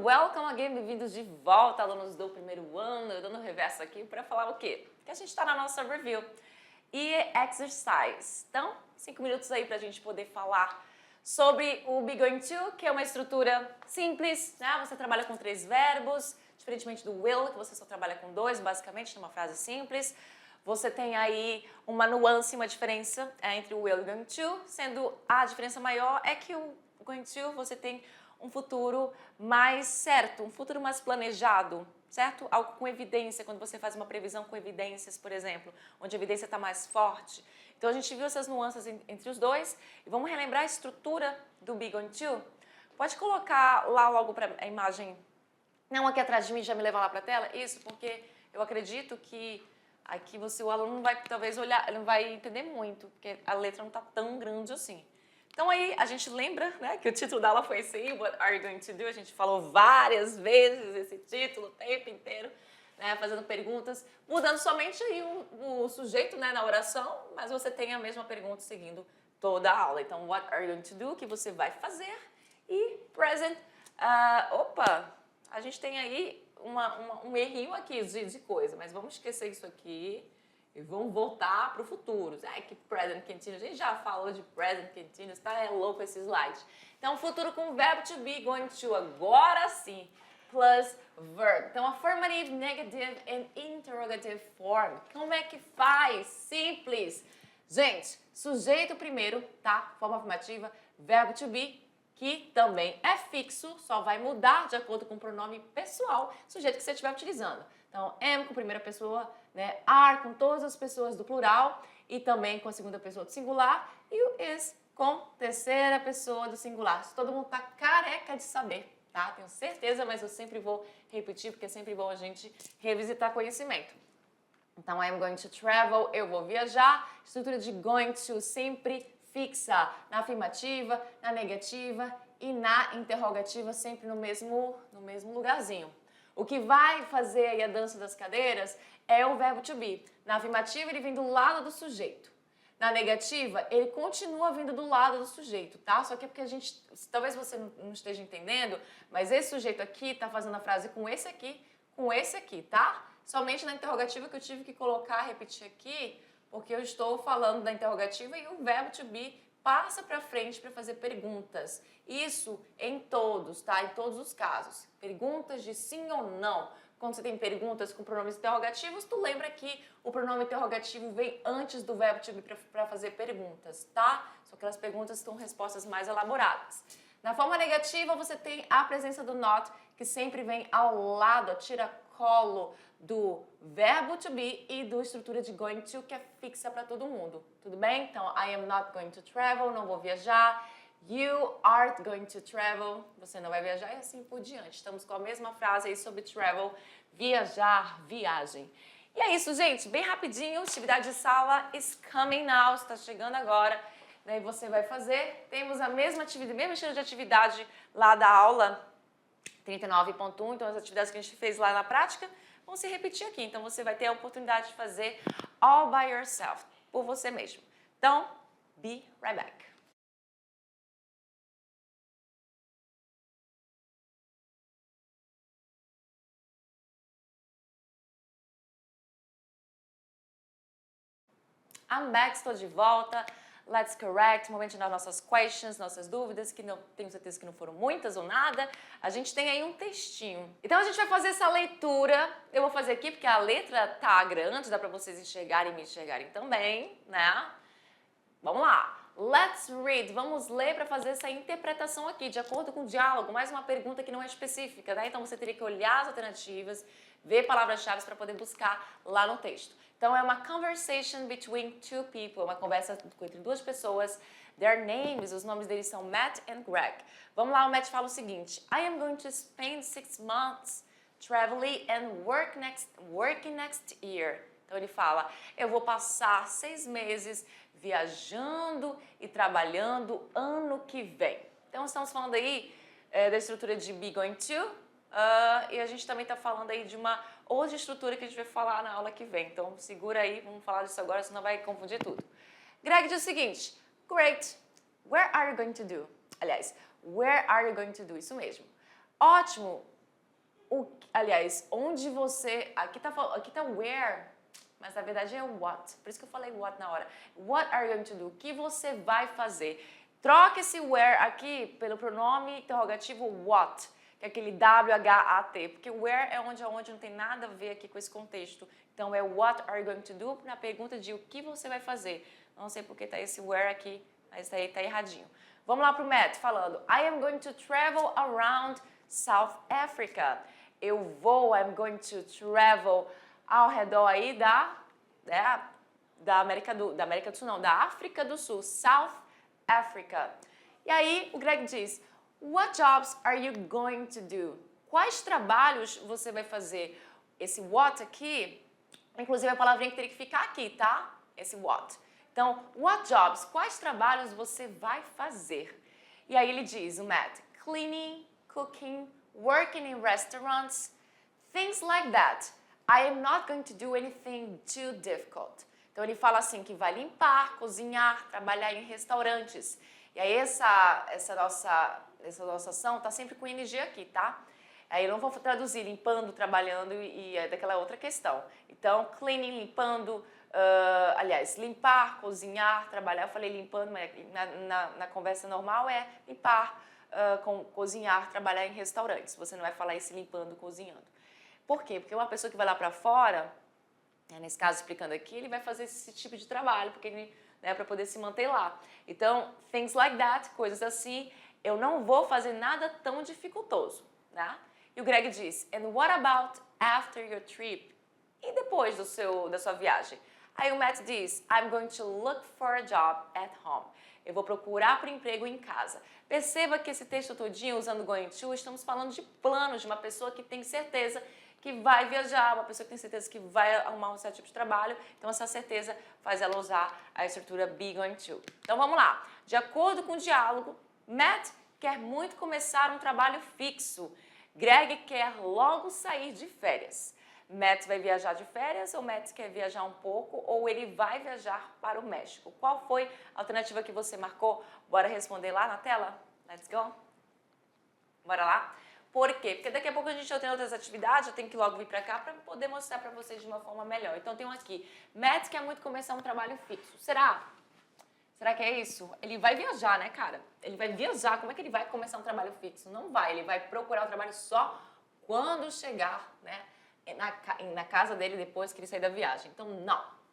welcome again, bem-vindos de volta, alunos do primeiro ano. Eu dando reverso aqui para falar o quê? Que a gente está na nossa review. E exercise. Então, 5 minutos aí para a gente poder falar sobre o be going to, que é uma estrutura simples, né? Você trabalha com 3 verbos, diferentemente do will, que você só trabalha com 2, basicamente, numa frase simples. Você tem aí uma nuance, uma diferença entre o will e o going to, sendo a diferença maior é que o going to você tem um futuro mais certo, um futuro mais planejado, certo? Algo com evidência, quando você faz uma previsão com evidências, por exemplo, onde a evidência está mais forte. Então a gente viu essas nuances entre os dois e vamos relembrar a estrutura do be going to. Pode colocar lá logo para a imagem, não aqui atrás de mim, já me levar lá para a tela? Isso, porque eu acredito que aqui o aluno não vai talvez olhar, ele não vai entender muito, porque a letra não está tão grande assim. Então aí a gente lembra, né, que o título da aula foi assim, What are you going to do? A gente falou várias vezes esse título o tempo inteiro, né, fazendo perguntas, mudando somente aí o sujeito, né, na oração, mas você tem a mesma pergunta seguindo toda a aula. Então, what are you going to do? O que você vai fazer? E present, a gente tem aí um errinho aqui de coisa, mas vamos esquecer isso aqui. E vamos voltar para o futuro. Que present continuous. A gente já falou de present continuous, tá? É louco esse slide. Então, futuro com verbo to be, going to, agora sim. Plus verb. Então, affirmative, negative and interrogative form. Como é que faz? Simples. Gente, sujeito primeiro, tá? Forma afirmativa. Verbo to be, que também é fixo, só vai mudar de acordo com o pronome pessoal, sujeito que você estiver utilizando. Então, am com primeira pessoa, né? Are com todas as pessoas do plural e também com a segunda pessoa do singular e o is com terceira pessoa do singular. Isso todo mundo tá careca de saber, tá? Tenho certeza, mas eu sempre vou repetir porque é sempre bom a gente revisitar conhecimento. Então, I'm going to travel, eu vou viajar. Estrutura de going to sempre fixa na afirmativa, na negativa e na interrogativa, sempre no mesmo lugarzinho. O que vai fazer aí a dança das cadeiras é o verbo to be. Na afirmativa, ele vem do lado do sujeito. Na negativa, ele continua vindo do lado do sujeito, tá? Só que é porque a gente, talvez você não esteja entendendo, mas esse sujeito aqui tá fazendo a frase com esse aqui, tá? Somente na interrogativa que eu tive que colocar, repetir aqui, porque eu estou falando da interrogativa e o verbo to be passa para frente para fazer perguntas. Isso em todos, tá? Em todos os casos. Perguntas de sim ou não. Quando você tem perguntas com pronomes interrogativos, tu lembra que o pronome interrogativo vem antes do verbo to be para fazer perguntas, tá? São aquelas perguntas com respostas mais elaboradas. Na forma negativa, você tem a presença do not, que sempre vem ao lado, a tiracolo do verbo to be e da estrutura de going to, que é fixa para todo mundo. Tudo bem? Então, I am not going to travel, não vou viajar. You aren't going to travel, você não vai viajar e assim por diante. Estamos com a mesma frase aí sobre travel, viajar, viagem. E é isso, gente. Bem rapidinho, atividade de sala is coming now, está chegando agora. Daí você vai fazer, temos a mesma atividade, mesmo estilo de atividade lá da aula 39.1, então as atividades que a gente fez lá na prática vão se repetir aqui. Então você vai ter a oportunidade de fazer all by yourself, por você mesmo. Então, be right back. I'm back, estou de volta. Let's correct, momento das nossas questions, nossas dúvidas, que não tenho certeza que não foram muitas ou nada. A gente tem aí um textinho. Então a gente vai fazer essa leitura. Eu vou fazer aqui porque a letra tá grande, dá para vocês enxergarem e me enxergarem também, né? Vamos lá. Let's read. Vamos ler para fazer essa interpretação aqui, de acordo com o diálogo. Mais uma pergunta que não é específica, né? Então você teria que olhar as alternativas, ver palavras-chave para poder buscar lá no texto. Então é uma conversation between two people, uma conversa entre 2 pessoas. Their names, os nomes deles são Matt and Greg. Vamos lá, o Matt fala o seguinte: I am going to spend 6 months traveling and working next year. Então ele fala, eu vou passar 6 meses viajando e trabalhando ano que vem. Então estamos falando aí da estrutura de be going to, e a gente também está falando aí de uma outra estrutura que a gente vai falar na aula que vem. Então segura aí, vamos falar disso agora, senão vai confundir tudo. Greg diz o seguinte, great, where are you going to do? Aliás, where are you going to do? Isso mesmo. Ótimo, aliás, onde você... Aqui tá where, mas na verdade é what. Por isso que eu falei what na hora. What are you going to do? O que você vai fazer? Troca esse where aqui pelo pronome interrogativo what, que é aquele W-H-A-T, porque where é onde não tem nada a ver aqui com esse contexto. Então é what are you going to do na pergunta de o que você vai fazer. Não sei porque tá esse where aqui, mas aí tá erradinho. Vamos lá pro Matt falando. I am going to travel around South Africa. I'm going to travel ao redor aí da América do Sul, não, da África do Sul, South Africa. E aí o Greg diz, what jobs are you going to do? Quais trabalhos você vai fazer? Esse what aqui, inclusive a palavrinha que teria que ficar aqui, tá? Esse what. Então, what jobs? Quais trabalhos você vai fazer? E aí ele diz, o Matt, cleaning, cooking, working in restaurants, things like that. I am not going to do anything too difficult. Então ele fala assim que vai limpar, cozinhar, trabalhar em restaurantes. E aí essa nossa ação está sempre com energia aqui, tá? Aí eu não vou traduzir limpando, trabalhando e é daquela outra questão. Então, cleaning, limpando, aliás, limpar, cozinhar, trabalhar. Eu falei limpando, mas na conversa normal é limpar, cozinhar, trabalhar em restaurantes. Você não vai falar esse limpando, cozinhando. Por quê? Porque uma pessoa que vai lá para fora, nesse caso explicando aqui, ele vai fazer esse tipo de trabalho, porque ele, para poder se manter lá. Então, things like that, coisas assim, eu não vou fazer nada tão dificultoso, né? E o Greg diz, and what about after your trip? E depois da sua viagem? Aí o Matt diz, I'm going to look for a job at home. Eu vou procurar por emprego em casa. Perceba que esse texto todinho, usando going to, estamos falando de planos de uma pessoa que tem certeza que vai viajar, uma pessoa que tem certeza que vai arrumar um certo tipo de trabalho. Então, essa certeza faz ela usar a estrutura be going to. Então, vamos lá. De acordo com o diálogo, Matt quer muito começar um trabalho fixo. Greg quer logo sair de férias. Matt vai viajar de férias ou Matt quer viajar um pouco ou ele vai viajar para o México? Qual foi a alternativa que você marcou? Bora responder lá na tela? Let's go? Bora lá? Por quê? Porque daqui a pouco a gente já tem outras atividades, eu tenho que logo vir para cá para poder mostrar para vocês de uma forma melhor. Então tem um aqui, Matt quer muito começar um trabalho fixo. Será? Será que é isso? Ele vai viajar, né, cara? Ele vai viajar, como é que ele vai começar um trabalho fixo? Não vai, ele vai procurar o trabalho só quando chegar, né, na casa dele depois que ele sair da viagem. Então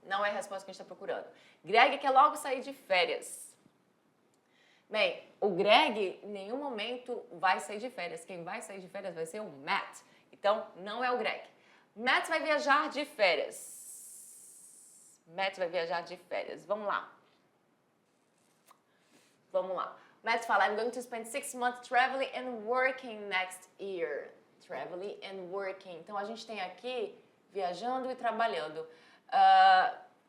não é a resposta que a gente está procurando. Greg quer logo sair de férias. Bem, o Greg em nenhum momento vai sair de férias. Quem vai sair de férias vai ser o Matt. Então, não é o Greg. Matt vai viajar de férias. Matt vai viajar de férias. Vamos lá. Vamos lá. Matt fala, I'm going to spend 6 months traveling and working next year. Traveling and working. Então, a gente tem aqui viajando e trabalhando.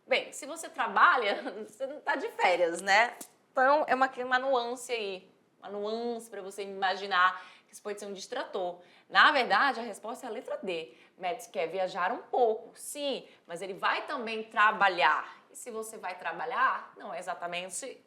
Bem, se você trabalha, você não está de férias, né? Então, é uma nuance aí, uma nuance para você imaginar que isso pode ser um distrator. Na verdade, a resposta é a letra D. Matt quer viajar um pouco, sim, mas ele vai também trabalhar. E se você vai trabalhar, não é exatamente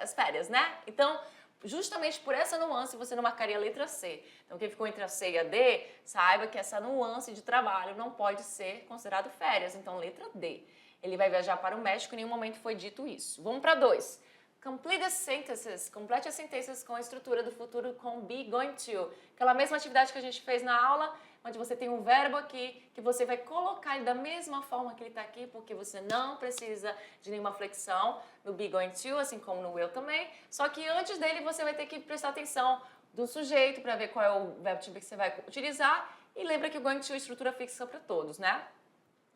as férias, né? Então, justamente por essa nuance, você não marcaria a letra C. Então, quem ficou entre a C e a D, saiba que essa nuance de trabalho não pode ser considerado férias. Então, letra D. Ele vai viajar para o México, em nenhum momento foi dito isso. Vamos para 2. Complete as sentences com a estrutura do futuro com be going to. Aquela mesma atividade que a gente fez na aula, onde você tem um verbo aqui, que você vai colocar ele da mesma forma que ele está aqui, porque você não precisa de nenhuma flexão no be going to, assim como no will também. Só que antes dele você vai ter que prestar atenção do sujeito para ver qual é o verbo to be que você vai utilizar. E lembra que o going to é estrutura fixa para todos, né?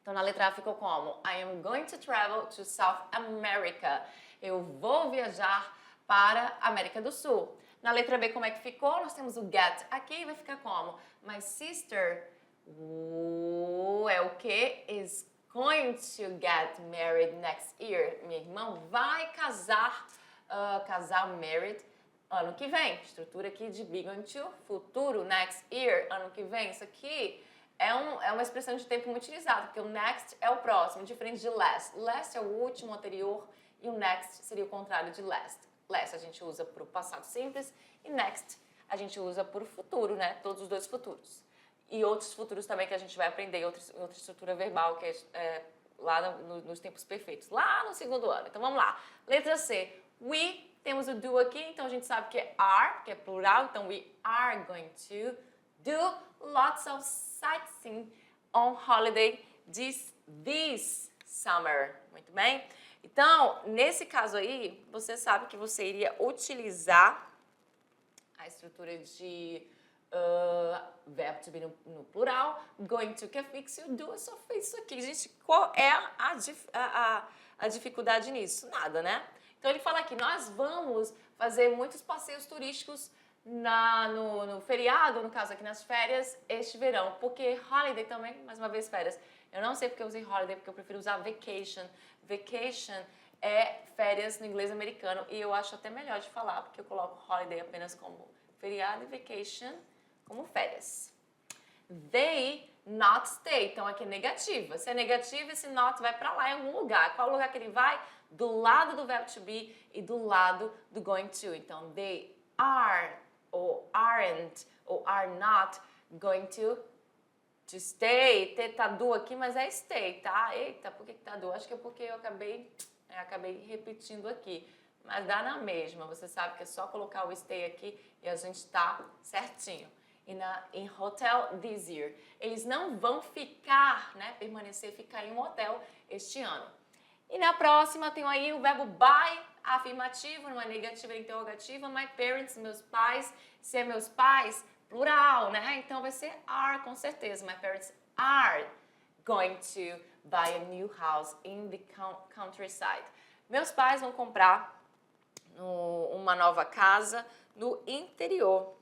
Então na letra A ficou como I am going to travel to South America. Eu vou viajar para a América do Sul. Na letra B, como é que ficou? Nós temos o get aqui, vai ficar como? My sister, é o que? Is going to get married next year. Minha irmã vai casar married, ano que vem. Estrutura aqui de be going to, futuro, next year, ano que vem. Isso aqui é uma expressão de tempo muito utilizada, porque o next é o próximo, diferente de last. Last é o último, anterior, e o next seria o contrário de last. Last a gente usa para o passado simples e next a gente usa para o futuro, né? Todos os dois futuros. e outros futuros também que a gente vai aprender, outra estrutura verbal que é lá nos tempos perfeitos, lá no segundo ano. Então vamos lá. Letra C. We, temos o do aqui, então a gente sabe que é are, que é plural, então we are going to do lots of sightseeing on holiday this summer. Muito bem? Então, nesse caso aí, você sabe que você iria utilizar a estrutura de verbo to be no plural, going to que é fixo e o do é só fez isso aqui. Gente, qual é a dificuldade nisso? Nada, né? Então ele fala aqui, nós vamos fazer muitos passeios turísticos no feriado, no caso aqui nas férias, este verão. Porque holiday também, mais uma vez férias. Eu não sei porque eu usei holiday, porque eu prefiro usar vacation. Vacation é férias no inglês americano e eu acho até melhor de falar, porque eu coloco holiday apenas como feriado e vacation como férias. They not stay. Então aqui é negativa. Se é negativa, esse not vai para lá em algum lugar. Qual lugar que ele vai? Do lado do verbo to be e do lado do going to. Então, they are ou aren't ou are not going to stay. Tá do aqui, mas é stay, tá? Eita, por que tá do? Acho que é porque eu acabei repetindo aqui. Mas dá na mesma. Você sabe que é só colocar o stay aqui e a gente tá certinho. Em hotel this year. Eles não vão ficar, né, ficar em um hotel este ano. E na próxima tem aí o verbo by, afirmativo, numa negativa e interrogativa. My parents, meus pais. Se é meus pais, plural, né? Então vai ser are, com certeza. My parents are going to buy a new house in the countryside. Meus pais vão comprar uma nova casa no interior.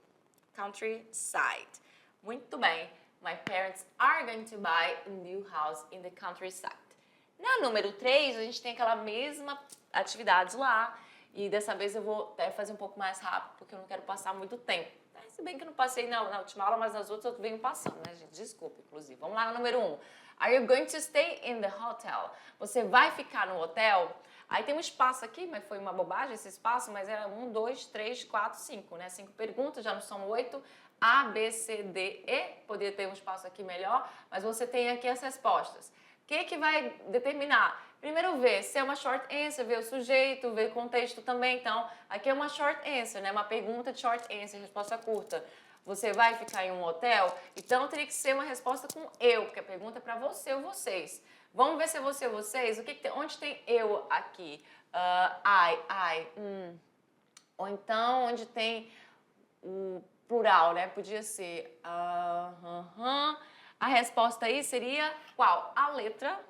Countryside. Muito bem. My parents are going to buy a new house in the countryside. Na número 3, a gente tem aquela mesma atividade lá. E dessa vez eu vou até fazer um pouco mais rápido, porque eu não quero passar muito tempo. Se bem que eu não passei na última aula, mas nas outras eu venho passando, né, gente? Desculpa, inclusive. Vamos lá no número 1. Are you going to stay in the hotel? Você vai ficar no hotel? Aí tem um espaço aqui, mas foi uma bobagem esse espaço, mas era 1, 2, 3, 4, 5, né? 5 perguntas, já não são 8. A, B, C, D, E. Poderia ter um espaço aqui melhor, mas você tem aqui as respostas. O que vai determinar? Primeiro ver se é uma short answer, ver o sujeito, ver o contexto também. Então, aqui é uma short answer, né? Uma pergunta de short answer, resposta curta. Você vai ficar em um hotel? Então, teria que ser uma resposta com eu, porque a pergunta é para você ou vocês. Vamos ver se é você ou vocês. Onde tem eu aqui? I. Ou então, onde tem o plural, né? Podia ser A resposta aí seria qual? A letra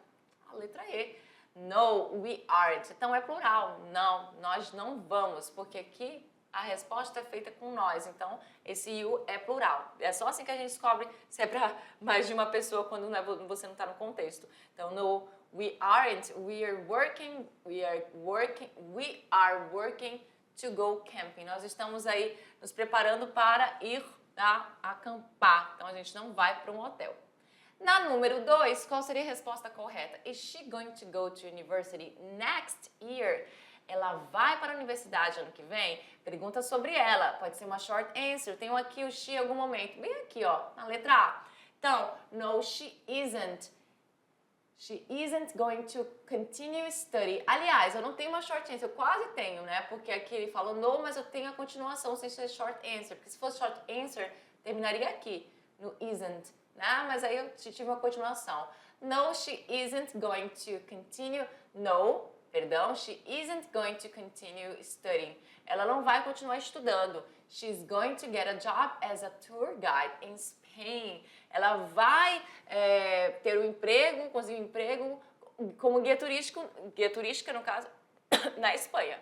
E. No, we aren't. Então é plural. Não, nós não vamos, porque aqui a resposta é feita com nós. Então esse you é plural. É só assim que a gente descobre se é para mais de uma pessoa quando você não está no contexto. Então, no, we aren't. We are working to go camping. Nós estamos aí nos preparando para ir acampar. Então a gente não vai para um hotel. Na número 2, qual seria a resposta correta? Is she going to go to university next year? Ela vai para a universidade ano que vem? Pergunta sobre ela. Pode ser uma short answer. Tenho aqui o she em algum momento. Bem aqui, ó, na letra A. Então, no, she isn't. She isn't going to continue study. Aliás, eu não tenho uma short answer. Eu quase tenho, né? Porque aqui ele falou no, mas eu tenho a continuação sem ser short answer. Porque se fosse short answer, terminaria aqui, no isn't. Mas aí eu tive uma continuação. No, she isn't going to continue. No, perdão, she isn't going to continue studying. Ela não vai continuar estudando. She's going to get a job as a tour guide in Spain. Ela vai ter um emprego, conseguir um emprego como guia turística, no caso, na Espanha.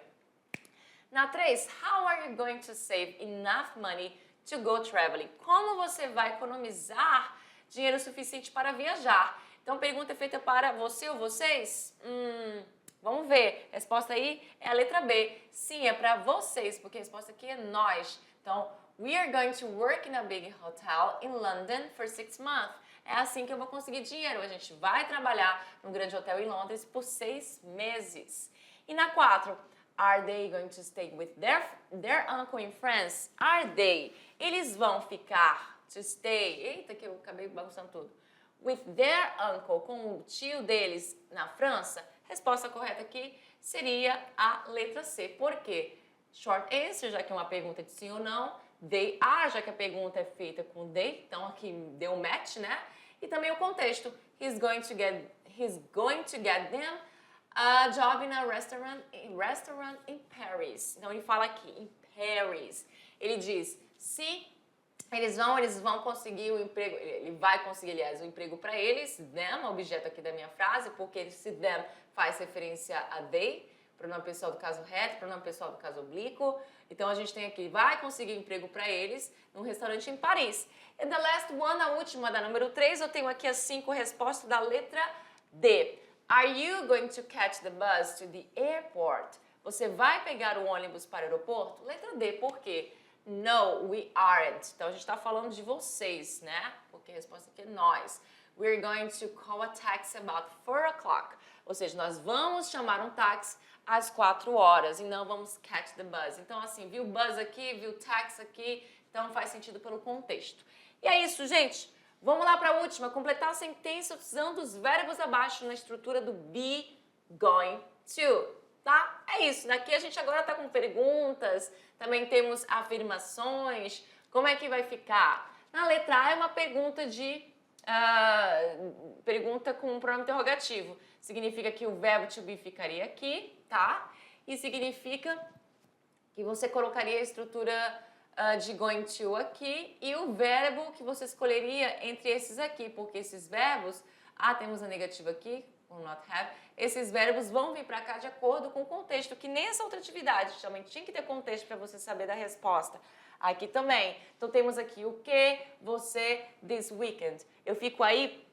Na 3, how are you going to save enough money to go traveling? Como você vai economizar dinheiro suficiente para viajar? Então, pergunta é feita para você ou vocês? Vamos ver. A resposta aí é a letra B. Sim, é para vocês, porque a resposta aqui é nós. Então, we are going to work in a big hotel in London for 6 months. É assim que eu vou conseguir dinheiro. A gente vai trabalhar num grande hotel em Londres por 6 meses. E na 4, are they going to stay with their uncle in France? Are they? Eles vão ficar to stay. Eita, que eu acabei bagunçando tudo. With their uncle, com o tio deles na França. Resposta correta aqui seria a letra C. Por quê? Short answer, já que é uma pergunta de sim ou não. They are, já que a pergunta é feita com they. Então aqui deu um match, né? E também o contexto. He's going to get them a job in a restaurant in Paris. Então ele fala aqui, in Paris. Ele diz, se eles vão conseguir o emprego, ele vai conseguir, aliás, o emprego para eles, them, objeto aqui da minha frase, porque esse them faz referência a they, pronome pessoal do caso reto, pronome pessoal do caso oblíquo. Então a gente tem aqui, vai conseguir emprego para eles num restaurante em Paris. And the last one, a última, da número 3, eu tenho aqui as 5 respostas da letra D. Are you going to catch the bus to the airport? Você vai pegar o ônibus para o aeroporto? Letra D, por quê? No, we aren't. Então a gente está falando de vocês, né? Porque a resposta aqui é nós. We're going to call a taxi about 4 o'clock. Ou seja, nós vamos chamar um táxi às 4 horas e não vamos catch the bus. Então assim, viu bus aqui, viu taxi aqui, então faz sentido pelo contexto. E é isso, gente. Vamos lá para a última, completar a sentença usando os verbos abaixo na estrutura do be, going to, tá? É isso, daqui a gente agora tá com perguntas, também temos afirmações, como é que vai ficar? Na letra A é uma pergunta pergunta com um pronome interrogativo, significa que o verbo to be ficaria aqui, tá? E significa que você colocaria a estrutura de going to aqui e o verbo que você escolheria entre esses aqui, porque esses verbos, temos a negativa aqui, o not have, esses verbos vão vir para cá de acordo com o contexto, que nessa outra atividade também tinha que ter contexto para você saber da resposta. Aqui também. Então temos aqui o que, você, this weekend. Eu fico aí,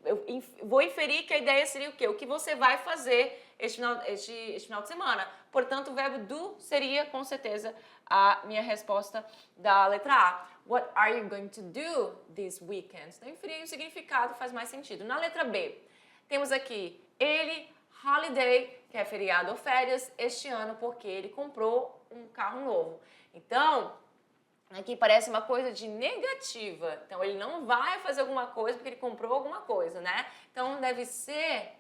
vou inferir que a ideia seria o quê? O que você vai fazer este final de semana. Portanto, o verbo do seria, com certeza, a minha resposta da letra A. What are you going to do this weekend? Então, inferir o significado faz mais sentido. Na letra B, temos aqui ele, holiday, que é feriado ou férias, este ano, porque ele comprou um carro novo. Então, aqui parece uma coisa de negativa. Então, ele não vai fazer alguma coisa porque ele comprou alguma coisa, né? Então, deve ser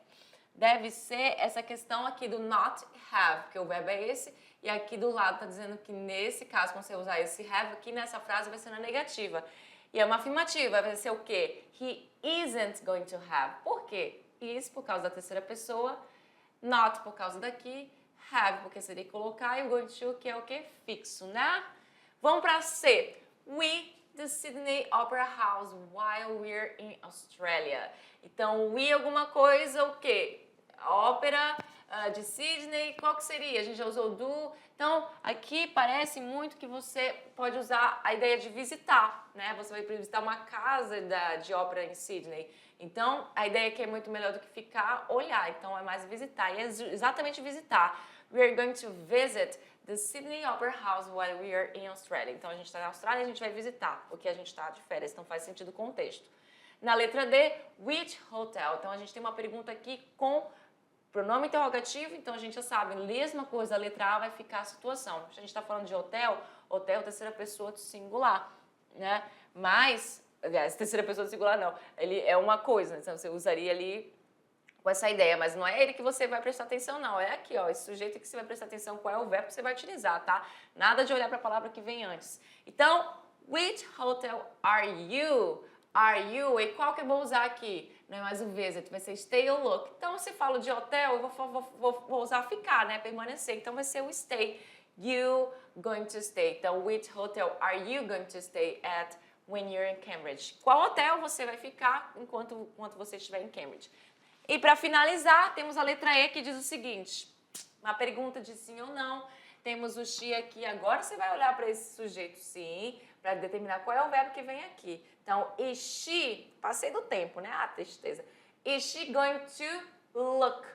essa questão aqui do not have, porque o verbo é esse, e aqui do lado está dizendo que nesse caso, quando você usar esse have, aqui nessa frase vai ser na negativa. E é uma afirmativa, vai ser o quê? He isn't going to have. Por quê? Is por causa da terceira pessoa, not por causa daqui, have porque seria colocar, e o going to que é o quê? Fixo, né? Vamos para C. We, the Sydney Opera House, while we're in Australia. Então, we alguma coisa, o quê? Ópera de Sydney, qual que seria? A gente já usou do. Então, aqui parece muito que você pode usar a ideia de visitar, né? Você vai visitar uma casa de ópera em Sydney. Então, a ideia aqui é muito melhor do que ficar, olhar. Então, é mais visitar. E é exatamente visitar. We are going to visit the Sydney Opera House while we are in Australia. Então, a gente está na Austrália e a gente vai visitar, porque a gente está de férias. Então, faz sentido o contexto. Na letra D, which hotel? Então, a gente tem uma pergunta aqui com pronome interrogativo. Então, a gente já sabe, mesma coisa, a letra A vai ficar a situação. Se a gente está falando de hotel, hotel, terceira pessoa do singular, né? Mas, aliás, terceira pessoa do singular não. Ele é uma coisa, né? Então, você usaria ali com essa ideia, mas não é ele que você vai prestar atenção, não. É aqui, ó, esse sujeito que você vai prestar atenção qual é o verbo que você vai utilizar, tá? Nada de olhar para a palavra que vem antes. Então, which hotel are you? Are you? E qual que eu vou usar aqui? Não é mais o visit, vai ser stay ou look. Então, se falo de hotel, eu vou usar ficar, né? Permanecer. Então, vai ser o stay. You going to stay. Então, which hotel are you going to stay at when you're in Cambridge? Qual hotel você vai ficar enquanto você estiver em Cambridge? E para finalizar, temos a letra E que diz o seguinte, uma pergunta de sim ou não, temos o she aqui, agora você vai olhar para esse sujeito sim, para determinar qual é o verbo que vem aqui. Então, is she, passei do tempo, né? Tristeza. Is she going to look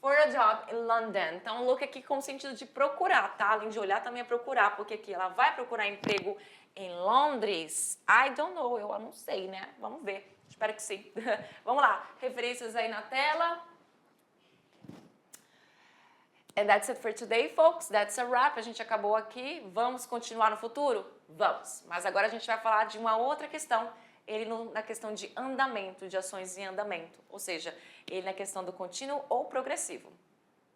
for a job in London? Então, look aqui com o sentido de procurar, tá? Além de olhar, também é procurar, porque aqui ela vai procurar emprego em Londres. I don't know, eu não sei, né? Vamos ver. Espero que sim. Vamos lá, referências aí na tela. And that's it for today, folks. That's a wrap. A gente acabou aqui. Vamos continuar no futuro? Vamos. Mas agora a gente vai falar de uma outra questão ele na questão de andamento, de ações em andamento, ou seja, ele na questão do contínuo ou progressivo.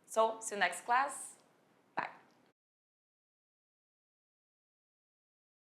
So, see you next class.